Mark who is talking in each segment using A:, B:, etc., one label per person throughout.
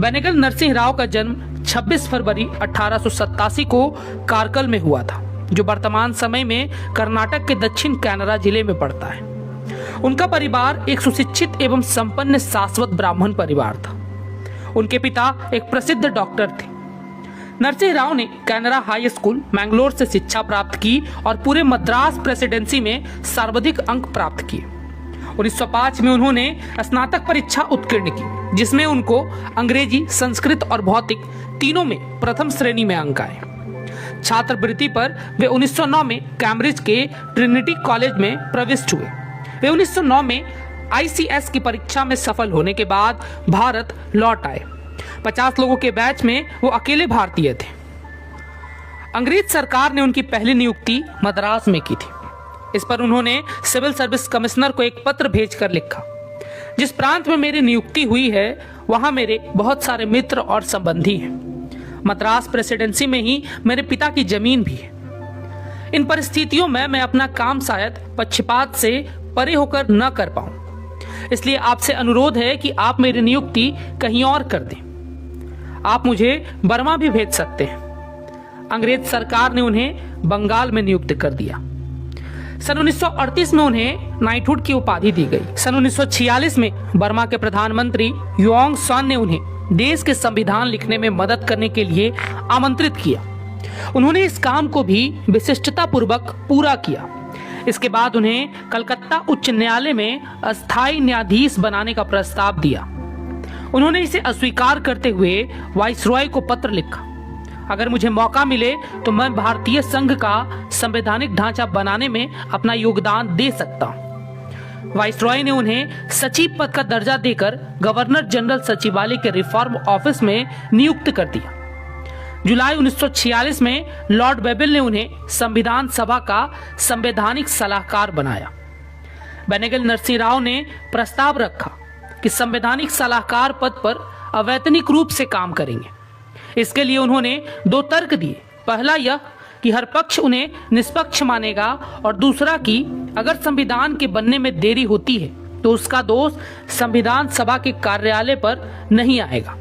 A: बेनेगल नरसिंह राव का जन्म 26 फरवरी 1887 को कारकल में हुआ था, जो वर्तमान समय में कर्नाटक के दक्षिण कन्नड़ा जिले में पड़ता है। उनका परिवार एक सुशिक्षित एवं संपन्न शाश्वत ब्राह्मण परिवार था। उनके पिता एक प्रसिद्ध डॉक्टर थे। नरसिंह राव ने कनाडा हाई स्कूल मैंगलोर से शिक्षा प्राप्त की और पूरे मद्रास प्रेसिडेंसी में सर्वाधिक अंक प्राप्त किए। 1905 में उन्होंने स्नातक परीक्षा उत्तीर्ण की, जिसमें उनको अंग्रेजी, संस्कृत और भौतिक तीनों में प्रथम श्रेणी में अंक आए। छात्रवृत्ति पर वे 1909 में कैम्ब्रिज के ट्रिनिटी कॉलेज में प्रविष्ट हुए। वे 1909 में ICS की परीक्षा में सफल होने के बाद भारत लौट आए। 50 लोगों के बैच में वो अकेले भारतीय थे। अंग्रेज सरकार ने उनकी पहली नियुक्ति मद्रास में की थी। इस पर उन्होंने सिविल सर्विस कमिश्नर को एक पत्र भेजकर लिखा, जिस प्रांत में मेरी नियुक्ति हुई है वहां मेरे बहुत सारे मित्र और संबंधी हैं। मद्रास प्रेसिडेंसी में ही मेरे पिता की जमीन भी है। इन परिस्थितियों में मैं अपना काम शायद पक्षपात से परे होकर न कर पाऊं, इसलिए आपसे अनुरोध है कि आप मेरी नियुक्ति कहीं और कर दें। आप मुझे बर्मा भी भेज सकते हैं। अंग्रेज सरकार ने उन्हें बंगाल में नियुक्त कर दिया। सन 1938 में उन्हें नाइटहुड की उपाधि दी गई। सन 1946 में बर्मा के प्रधानमंत्री युआंग सान ने उन्हें देश के संविधान लिखने में मदद करने के लिए आमंत्रित किया। उन्होंने इस काम को भी विशिष्टता पूर्वक पूरा किया। इसके बाद उन्हें कलकत्ता उच्च न्यायालय में अस्थायी न्यायाधीश बनाने का प्रस्ताव दिया। उन्होंने इसे अस्वीकार करते हुए वाइसरॉय को पत्र लिखा, अगर मुझे मौका मिले तो मैं भारतीय संघ का संवैधानिक ढांचा बनाने में अपना योगदान दे सकता हूं। वाइसरॉय ने उन्हें सचिव पद का दर्जा देकर गवर्नर जनरल सचिवालय के रिफॉर्म ऑफिस में नियुक्त कर दिया। जुलाई 1946 में लॉर्ड बेबिल ने उन्हें संविधान सभा का संवैधानिक सलाहकार बनाया। बेनेगल नरसिंह राव ने प्रस्ताव रखा कि संवैधानिक सलाहकार पद पर अवैतनिक रूप से काम करेंगे। इसके लिए उन्होंने 2 तर्क दिए। पहला यह कि हर पक्ष उन्हें निष्पक्ष मानेगा और दूसरा कि अगर संविधान के बनने में देरी होती है तो उसका दोष संविधान सभा के कार्यालय पर नहीं आएगा।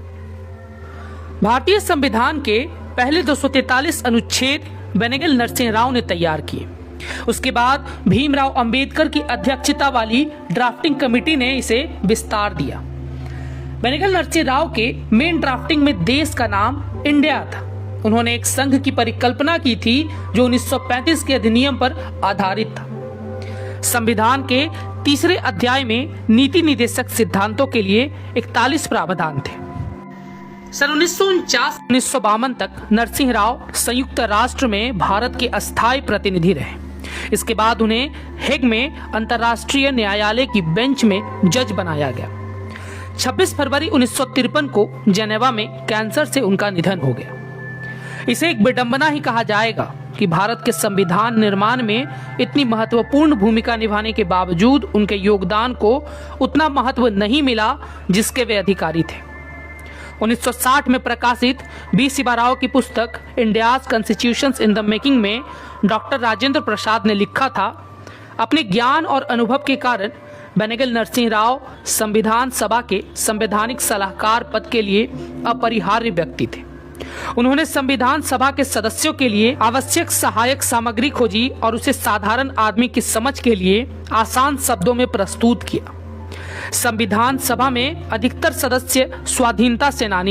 A: भारतीय संविधान के पहले 243 अनुच्छेद बेनेगल नरसिंह राव ने तैयार किए। उसके बाद भीमराव अंबेडकर की अध्यक्षता वाली ड्राफ्टिंग कमेटी ने इसे विस्तार दिया। बेनेगल नरसिंह राव के मेन ड्राफ्टिंग में देश का नाम इंडिया था। उन्होंने एक संघ की परिकल्पना की थी जो 1935 के अधिनियम पर आधारित था। संविधान के 3रे अध्याय में नीति निर्देशक सिद्धांतों के लिए 41 प्रावधान थे। सन 1949-1952 तक नरसिंह राव संयुक्त राष्ट्र में भारत के अस्थायी प्रतिनिधि रहे। इसके बाद उन्हें हेग में अंतर्राष्ट्रीय न्यायालय की बेंच में जज बनाया गया। 26 फरवरी 1953 को जेनेवा में कैंसर से उनका निधन हो गया। इसे एक विडंबना ही कहा जाएगा कि भारत के संविधान निर्माण में इतनी महत्वपूर्ण भूमिका निभाने के बावजूद उनके योगदान को उतना महत्व नहीं मिला जिसके वे अधिकारी थे। 1960 में प्रकाशित बी शिवा राव की पुस्तक India's constitutions in the making में डॉक्टर राजेंद्र प्रसाद ने लिखा था, अपने ज्ञान और अनुभव के कारण बेनेगल नरसिंह राव संविधान सभा के संवैधानिक सलाहकार पद के लिए अपरिहार्य व्यक्ति थे। उन्होंने संविधान सभा के सदस्यों के लिए आवश्यक सहायक सामग्री खोजी और उसे साधारण आदमी की समझ के लिए आसान शब्दों में प्रस्तुत किया। संविधान सभा में अधिकतर सदस्य स्वाधीनता सेनानी